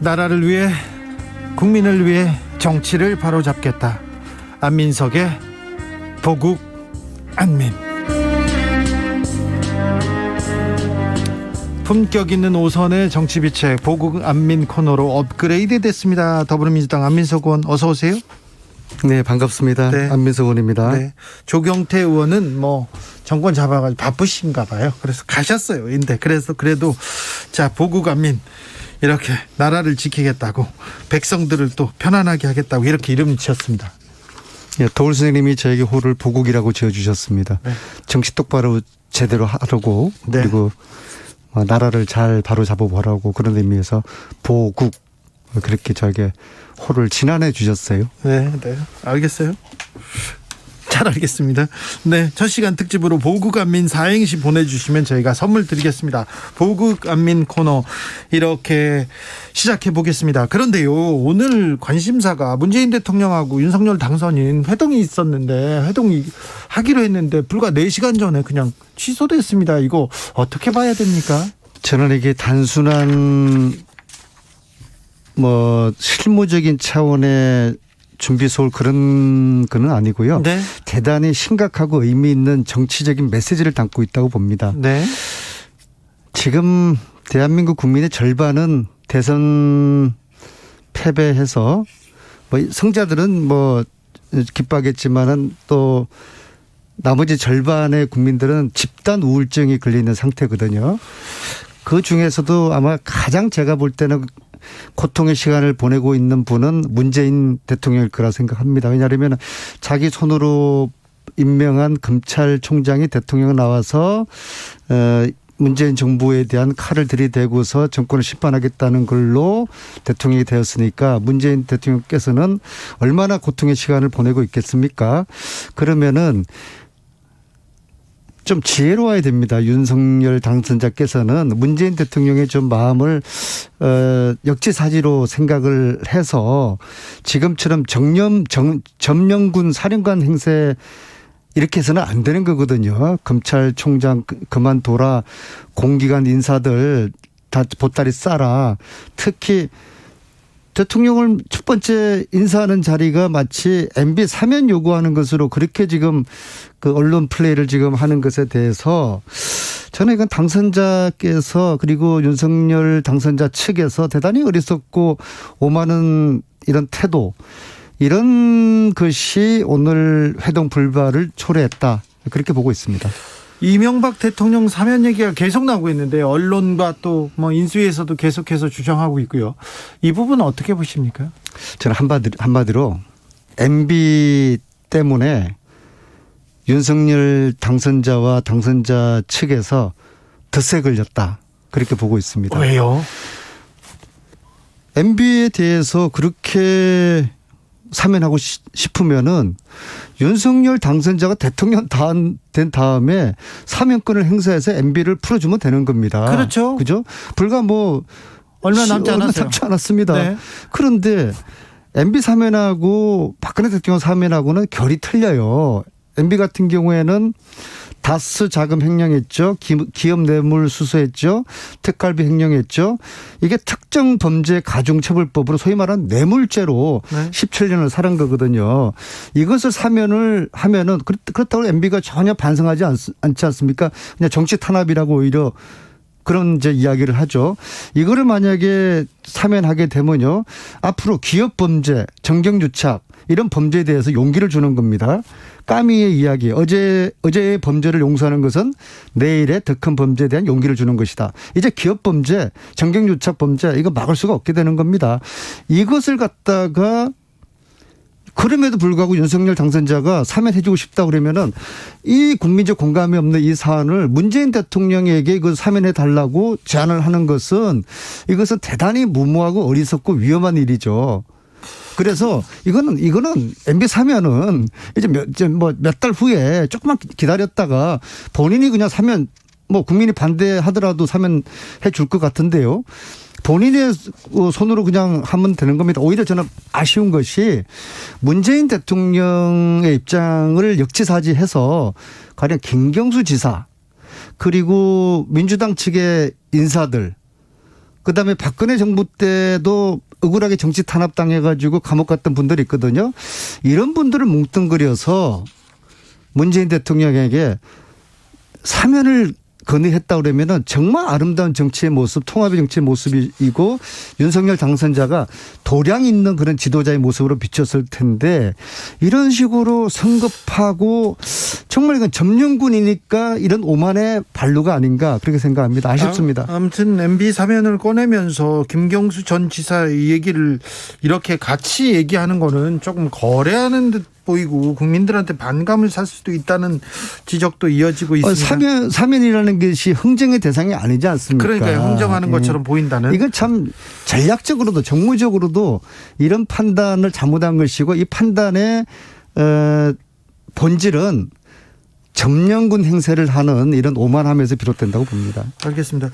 나라를 위해, 국민을 위해 정치를 바로잡겠다. 안민석의 보국 안민. 품격 있는 오선의 정치비책 보국 안민 코너로 업그레이드 됐습니다. 더불어민주당 안민석 의원 어서 오세요. 네, 반갑습니다. 네. 안민석 의원입니다. 네. 조경태 의원은 정권 잡아가지고 바쁘신가 봐요. 그래서 가셨어요. 근데 그래도 자, 보국 안민 이렇게 나라를 지키겠다고, 백성들을 또 편안하게 하겠다고 이렇게 이름 지었습니다. 예, 도울 선생님이 저에게 호를 보국이라고 지어주셨습니다. 네. 정치 똑바로 제대로 하라고, 네. 그리고 나라를 잘 바로 잡아보라고, 그런 의미에서 보국, 그렇게 저에게 호를 진안해 주셨어요. 네, 알겠어요. 잘 알겠습니다. 네, 첫 시간 특집으로 보국 안민 사행시 보내주시면 저희가 선물 드리겠습니다. 보국 안민 코너 이렇게 시작해 보겠습니다. 그런데요, 오늘 관심사가 문재인 대통령하고 윤석열 당선인 회동이 있었는데, 회동이 하기로 했는데 불과 4시간 전에 그냥 취소됐습니다. 이거 어떻게 봐야 됩니까? 저는 이게 단순한 실무적인 차원의 준비 소홀 그런 건 아니고요. 네. 대단히 심각하고 의미 있는 정치적인 메시지를 담고 있다고 봅니다. 네. 지금 대한민국 국민의 절반은 대선 패배해서 성자들은 기뻐하겠지만은 또 나머지 절반의 국민들은 집단 우울증이 걸리는 상태거든요. 그 중에서도 아마 가장 제가 볼 때는 고통의 시간을 보내고 있는 분은 문재인 대통령일 거라 생각합니다. 왜냐하면 자기 손으로 임명한 검찰총장이 대통령 나와서 문재인 정부에 대한 칼을 들이대고서 정권을 심판하겠다는 걸로 대통령이 되었으니까 문재인 대통령께서는 얼마나 고통의 시간을 보내고 있겠습니까? 그러면은 좀 지혜로워야 됩니다. 윤석열 당선자께서는 문재인 대통령의 좀 마음을 역지사지로 생각을 해서 지금처럼 점령군 사령관 행세 이렇게 해서는 안 되는 거거든요. 검찰총장 그만둬라, 공기관 인사들 다 보따리 싸라. 특히 대통령을 첫 번째 인사하는 자리가 마치 MB 사면 요구하는 것으로 그렇게 지금 그 언론 플레이를 지금 하는 것에 대해서 저는 이건 당선자께서, 그리고 윤석열 당선자 측에서 대단히 어리석고 오만한 이런 태도, 이런 것이 오늘 회동 불발을 초래했다, 그렇게 보고 있습니다. 이명박 대통령 사면 얘기가 계속 나오고 있는데 언론과 또 인수위에서도 계속해서 주장하고 있고요. 이 부분은 어떻게 보십니까? 저는 한마디로 MB 때문에 윤석열 당선자와 당선자 측에서 덫에 걸렸다, 그렇게 보고 있습니다. 왜요? MB에 대해서 그렇게 사면하고 싶으면은 윤석열 당선자가 대통령 된 다음에 사면권을 행사해서 MB를 풀어주면 되는 겁니다. 그렇죠. 그죠? 불과 얼마 남지 않았습니다. 네. 그런데 MB 사면하고 박근혜 대통령 사면하고는 결이 틀려요. MB 같은 경우에는 다스 자금 횡령했죠. 기업 뇌물 수수했죠. 특갈비 횡령했죠. 이게 특정 범죄 가중처벌법으로 소위 말하는 뇌물죄로 네. 17년을 살은 거거든요. 이것을 사면을 하면은 그렇다고 MB가 전혀 반성하지 않지 않습니까? 그냥 정치 탄압이라고 오히려 그런 이제 이야기를 하죠. 이거를 만약에 사면하게 되면요, 앞으로 기업 범죄, 정경유착 이런 범죄에 대해서 용기를 주는 겁니다. 까미의 이야기, 어제의 범죄를 용서하는 것은 내일의 더 큰 범죄에 대한 용기를 주는 것이다. 이제 기업 범죄, 정경유착 범죄, 이거 막을 수가 없게 되는 겁니다. 이것을 갖다가 그럼에도 불구하고 윤석열 당선자가 사면해주고 싶다 그러면은 이 국민적 공감이 없는 이 사안을 문재인 대통령에게 이거 사면해달라고 제안을 하는 것은 이것은 대단히 무모하고 어리석고 위험한 일이죠. 그래서 이거는 MB 사면은 이제 몇 달 후에 조금만 기다렸다가 본인이 그냥 사면 국민이 반대하더라도 사면해 줄 것 같은데요. 본인의 손으로 그냥 하면 되는 겁니다. 오히려 저는 아쉬운 것이 문재인 대통령의 입장을 역지사지해서 가령 김경수 지사 그리고 민주당 측의 인사들 그다음에 박근혜 정부 때도 억울하게 정치 탄압당해가지고 감옥 갔던 분들이 있거든요. 이런 분들을 뭉뚱그려서 문재인 대통령에게 사면을 건의했다 그러면은 정말 아름다운 정치의 모습, 통합의 정치의 모습이고 윤석열 당선자가 도량 있는 그런 지도자의 모습으로 비쳤을 텐데 이런 식으로 성급하고 정말 이건 점령군이니까 이런 오만의 반루가 아닌가 그렇게 생각합니다. 아쉽습니다. 아무튼 MB 사면을 꺼내면서 김경수 전 지사 이 얘기를 이렇게 같이 얘기하는 거는 조금 거래하는 듯 보이고 국민들한테 반감을 살 수도 있다는 지적도 이어지고 있습니다. 사면이라는 것이 흥정의 대상이 아니지 않습니까? 그러니까요. 흥정하는 것처럼 보인다는. 이건 참 전략적으로도 정무적으로도 이런 판단을 잘못한 것이고 이 판단의 본질은 점령군 행세를 하는 이런 오만함에서 비롯된다고 봅니다. 알겠습니다.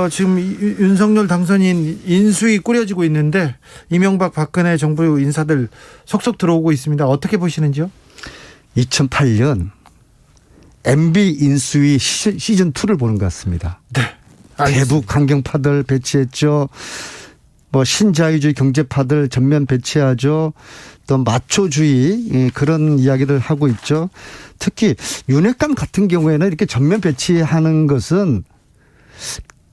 지금 윤석열 당선인 인수위 꾸려지고 있는데 이명박 박근혜 정부 인사들 속속 들어오고 있습니다. 어떻게 보시는지요? 2008년 MB 인수위 시즌2를 보는 것 같습니다. 네. 알겠습니다. 대북 강경파들 배치했죠. 뭐 신자유주의 경제파들 전면 배치하죠. 또 마초주의 그런 이야기를 하고 있죠. 특히 윤핵관 같은 경우에는 이렇게 전면 배치하는 것은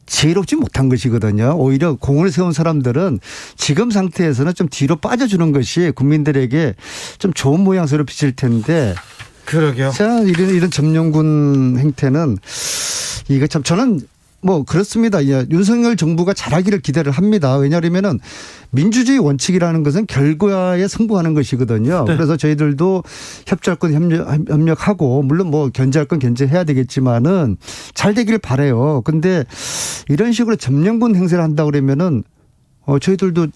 지혜롭지 못한 것이거든요. 오히려 공을 세운 사람들은 지금 상태에서는 좀 뒤로 빠져주는 것이 국민들에게 좀 좋은 모양새로 비칠 텐데. 그러게요. 자, 이런 점령군 행태는 이거 참 저는 뭐 그렇습니다. 윤석열 정부가 잘하기를 기대를 합니다. 왜냐하면은 민주주의 원칙이라는 것은 결과에 승부하는 것이거든요. 네. 그래서 저희들도 협조할 건 협력하고 물론 뭐 견제할 건 견제해야 되겠지만은 잘 되기를 바라요. 근데 이런 식으로 점령군 행세를 한다 그러면은 저희들도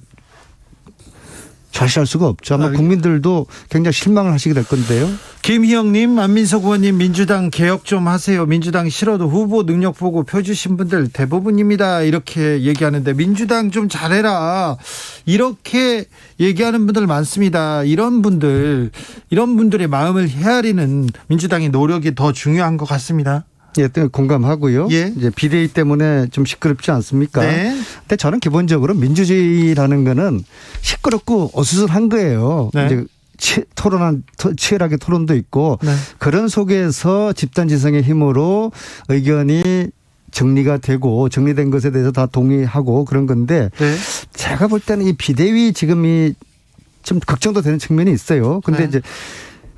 좌시할 수가 없죠. 아마 국민들도 굉장히 실망을 하시게 될 건데요. 김희영님, 안민석 의원님, 민주당 개혁 좀 하세요. 민주당 싫어도 후보 능력 보고 표 주신 분들 대부분입니다. 이렇게 얘기하는데 민주당 좀 잘해라. 이렇게 얘기하는 분들 많습니다. 이런 분들의 마음을 헤아리는 민주당의 노력이 더 중요한 것 같습니다. 예, 공감하고요. 예. 이제 비대위 때문에 좀 시끄럽지 않습니까? 네. 근데 저는 기본적으로 민주주의라는 거는 시끄럽고 어수선한 거예요. 네. 이제 치열하게 토론도 있고 네. 그런 속에서 집단지성의 힘으로 의견이 정리가 되고 정리된 것에 대해서 다 동의하고 그런 건데 네. 제가 볼 때는 이 비대위 지금이 좀 걱정도 되는 측면이 있어요. 근데 네. 이제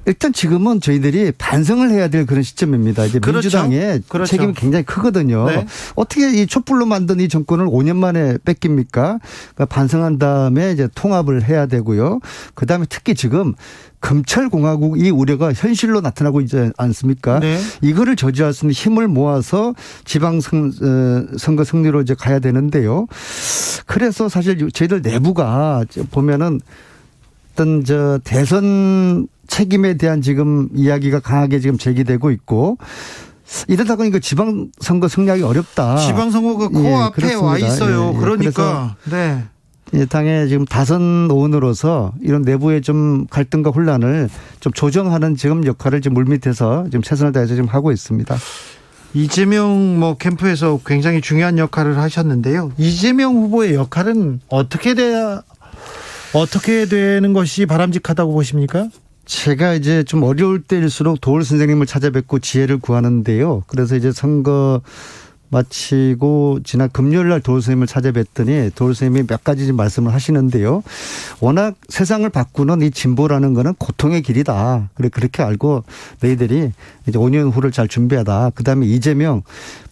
일단 지금은 저희들이 반성을 해야 될 그런 시점입니다. 이제 그렇죠. 민주당의 그렇죠. 책임이 굉장히 크거든요. 네. 어떻게 이 촛불로 만든 이 정권을 5년 만에 뺏깁니까? 그러니까 반성한 다음에 이제 통합을 해야 되고요. 그다음에 특히 지금 검찰공화국 이 우려가 현실로 나타나고 있지 않습니까? 네. 이거를 저지할 수 있는 힘을 모아서 지방선거 승리로 이제 가야 되는데요. 그래서 사실 저희들 내부가 보면은 어떤 대선 책임에 대한 지금 이야기가 강하게 지금 제기되고 있고 이러다 보니까 지방선거 승리하기 어렵다. 지방선거가 코앞에 와 있어요. 그러니까. 네. 당의 지금 다선 의원으로서 이런 내부의 좀 갈등과 혼란을 좀 조정하는 지금 역할을 지금 물밑에서 지금 최선을 다해서 지금 하고 있습니다. 이재명 캠프에서 굉장히 중요한 역할을 하셨는데요. 이재명 후보의 역할은 어떻게 되는 것이 바람직하다고 보십니까? 제가 이제 좀 어려울 때일수록 도울 선생님을 찾아뵙고 지혜를 구하는데요. 그래서 이제 선거 마치고 지난 금요일 날 도울 선생님을 찾아뵀더니 도울 선생님이 몇 가지 말씀을 하시는데요. 워낙 세상을 바꾸는 이 진보라는 거는 고통의 길이다. 그렇게 알고 너희들이 이제 5년 후를 잘 준비하다. 그다음에 이재명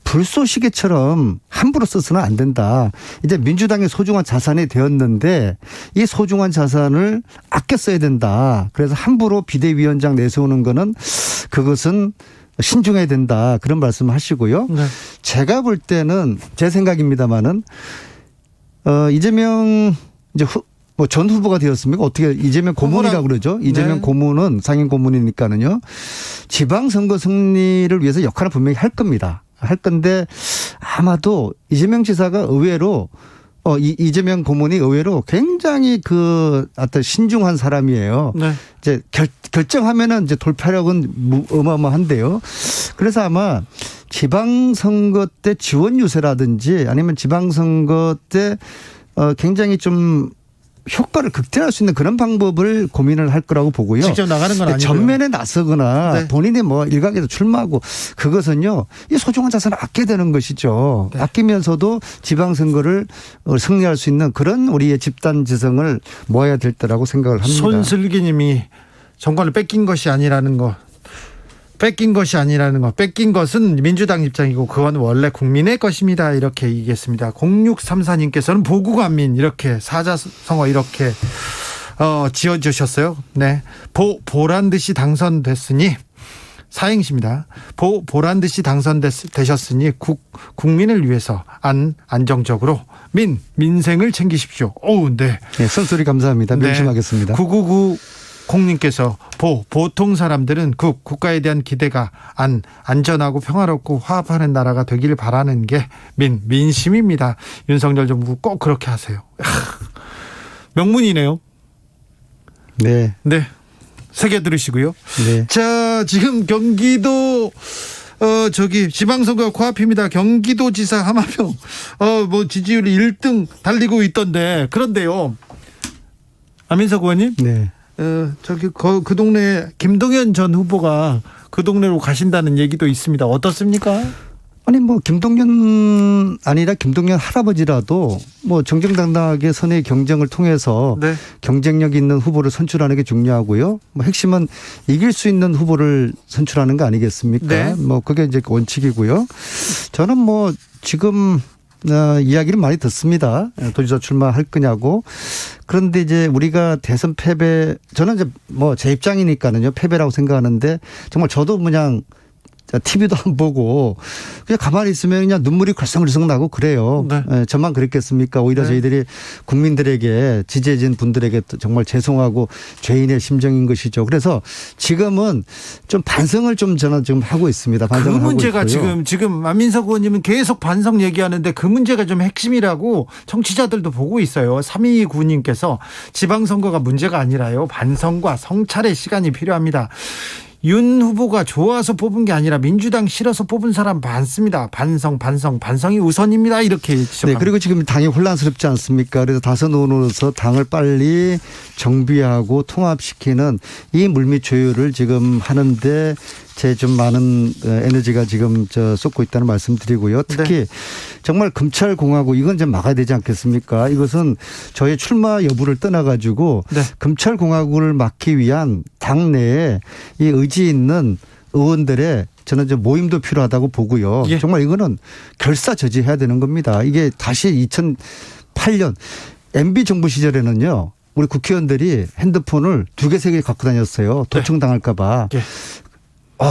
불쏘시개처럼 함부로 써서는 안 된다. 이제 민주당의 소중한 자산이 되었는데 이 소중한 자산을 아껴 써야 된다. 그래서 함부로 비대위원장 내세우는 거는 그것은 신중해야 된다. 그런 말씀을 하시고요. 네. 제가 볼 때는 제 생각입니다만은 이재명 이제 전 후보가 되었습니까? 어떻게 이재명 고문이라고 그러죠? 이재명 네. 고문은 상임 고문이니까는요. 지방선거 승리를 위해서 역할을 분명히 할 겁니다. 할 건데 아마도 이재명 지사가 의외로 이재명 고문이 의외로 굉장히 어떤 신중한 사람이에요. 네. 이제 결정하면은 이제 돌파력은 어마어마한데요. 그래서 아마 지방선거 때 지원 유세라든지 아니면 지방선거 때 굉장히 좀 효과를 극대화할 수 있는 그런 방법을 고민을 할 거라고 보고요. 직접 나가는 건 아니고요. 전면에 나서거나 네. 본인이 뭐 일각에서 출마하고 그것은요. 이 소중한 자산을 아껴야 되는 것이죠. 네. 아끼면서도 지방선거를 승리할 수 있는 그런 우리의 집단 지성을 모아야 될 때라고 생각을 합니다. 손슬기님이 정권을 뺏긴 것이 아니라는 거. 뺏긴 것은 민주당 입장이고 그건 원래 국민의 것입니다. 이렇게 얘기했습니다. 0634님께서는 보국안민 이렇게 사자성어 이렇게 지어주셨어요. 네, 보란 듯이 당선됐으니 사행시입니다. 보란 듯이 당선되셨으니 국민을 위해서 안정적으로 민생을 챙기십시오. 오, 네. 네, 선소리 감사합니다. 명심하겠습니다. 9990님께서 보통 사람들은 국가에 대한 기대가 안전하고 평화롭고 화합하는 나라가 되길 바라는 게 민심입니다. 윤석열 정부 꼭 그렇게 하세요. 명문이네요. 네. 네. 새겨 들으시고요. 네. 자, 지금 경기도 지방선거 코앞입니다. 경기도지사 하마평 지지율이 1등 달리고 있던데 그런데요. 안민석 의원님. 네. 그 동네에 김동연 전 후보가 그 동네로 가신다는 얘기도 있습니다. 어떻습니까? 아니 뭐 김동연 아니라 김동연 할아버지라도 뭐 정정당당하게 선의 경쟁을 통해서 네. 경쟁력 있는 후보를 선출하는 게 중요하고요. 뭐 핵심은 이길 수 있는 후보를 선출하는 거 아니겠습니까? 네. 뭐 그게 이제 원칙이고요. 저는 뭐 지금 이야기를 많이 듣습니다. 도지사 출마할 거냐고. 그런데 이제 우리가 대선 패배, 저는 이제 뭐 제 입장이니까는요, 패배라고 생각하는데 정말 저도 그냥 TV도 안 보고 그냥 가만히 있으면 그냥 눈물이 걸썽걸썽 나고 그래요. 네. 저만 그랬겠습니까? 오히려 네. 저희들이 국민들에게 지지해진 분들에게 정말 죄송하고 죄인의 심정인 것이죠. 그래서 지금은 좀 반성을 좀 저는 지금 하고 있습니다. 그 반성을 문제가 하고 있고요. 지금 안민석 의원님은 계속 반성 얘기하는데 그 문제가 좀 핵심이라고 청취자들도 보고 있어요. 3229님께서 지방선거가 문제가 아니라요. 반성과 성찰의 시간이 필요합니다. 윤 후보가 좋아서 뽑은 게 아니라 민주당 싫어서 뽑은 사람 많습니다. 반성이 우선입니다. 이렇게 지적합니다. 네, 그리고 지금 당이 혼란스럽지 않습니까? 그래서 다선 의원으로서 당을 빨리 정비하고 통합시키는 이 물밑 조율을 지금 하는데 제 좀 많은 에너지가 지금 쏟고 있다는 말씀드리고요. 특히 네. 정말 검찰공화국 이건 좀 막아야 되지 않겠습니까? 이것은 저의 출마 여부를 떠나가지고 네. 검찰공화국을 막기 위한 당내에 이 의지 있는 의원들의 저는 이제 모임도 필요하다고 보고요. 예. 정말 이거는 결사저지해야 되는 겁니다. 이게 다시 2008년 MB 정부 시절에는요. 우리 국회의원들이 핸드폰을 2개, 3개 갖고 다녔어요. 도청당할까 봐. 예.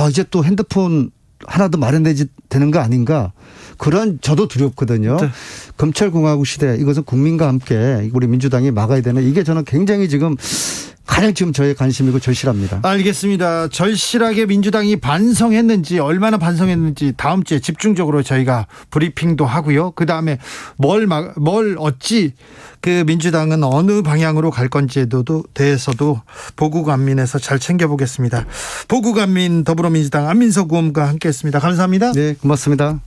이제 또 핸드폰 하나 더 마련되지 되는 거 아닌가. 그런 저도 두렵거든요. 네. 검찰공화국 시대 이것은 국민과 함께 우리 민주당이 막아야 되는 이게 저는 굉장히 지금 가장 지금 저의 관심이고 절실합니다. 알겠습니다. 절실하게 민주당이 반성했는지 얼마나 반성했는지 다음 주에 집중적으로 저희가 브리핑도 하고요. 그다음에 뭘 어찌 그 민주당은 어느 방향으로 갈 건지에 대해서도 보국안민에서 잘 챙겨보겠습니다. 보국안민 더불어민주당 안민석 의원과 함께했습니다. 감사합니다. 네, 고맙습니다.